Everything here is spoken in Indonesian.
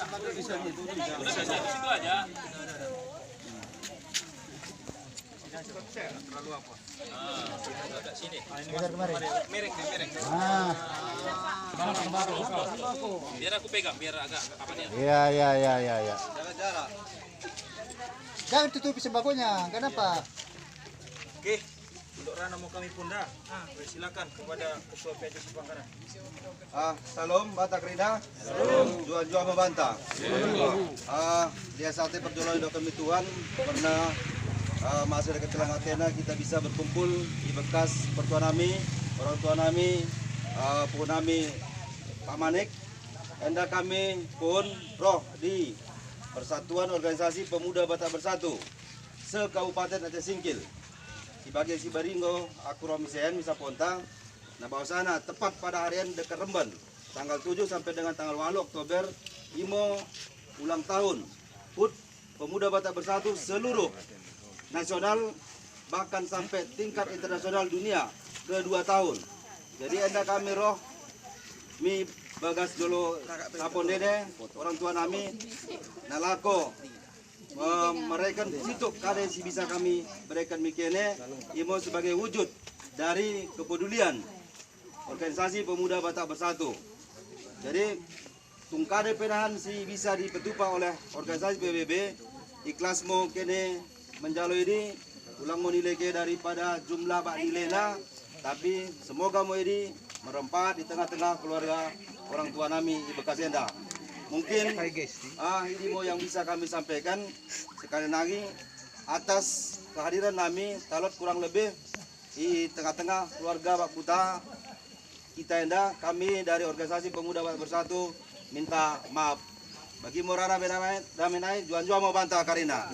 Udah saya di situ aja. Terlalu apa? Agak sini. Merek. Biar aku pegang, biar agak apa nih? Iya. Jaga-jaga. Jangan tutupi sembakonya. Kenapa? Oke, untuk Rana mau kami punda. Silakan kepada Ketua PCC Pangkalan. Salam Batak Rida. Salam. Jual membantah. Dia saatnya perjuangan untuk kami Tuhan pernah masa dekat Telang Athena kita bisa berkumpul di bekas pertuan kami, orang tua kami, pun kami Pak Manik. Anda kami pun roh di Persatuan Organisasi Pemuda Batak Bersatu se-Kabupaten Aceh Singkil. Di bagian Sibaringo, aku Romi Sen, Misa Pontang. Nah, bawa sana tepat pada harian dekat Remban, tanggal 7 sampai dengan tanggal 8 Oktober, Imo ulang tahun HUT Pemuda Batak Bersatu seluruh nasional bahkan sampai tingkat internasional dunia ke-2 tahun. Jadi anda kami roh mi bagas dulu sapon dede orang tua kami nalako mereka situ kada si bisa kami berikan mikene imo sebagai wujud dari kepedulian organisasi pemuda Batak Bersatu. Jadi tungkade penahan si bisa dipetupa oleh organisasi PBB ikhlas mau kene menjalo ini ulang mau nilai daripada jumlah bak nilainya, tapi semoga mau ini merempat di tengah-tengah keluarga orang tua kami di bekas enda. Mungkin ini mau yang bisa kami sampaikan sekali lagi atas kehadiran kami talot kurang lebih di tengah-tengah keluarga Bak Kuta kita enda, kami dari organisasi pemuda Batak Bersatu minta maaf. Bagi Morana Benamai, Damenai, Juan mau bantah Karina.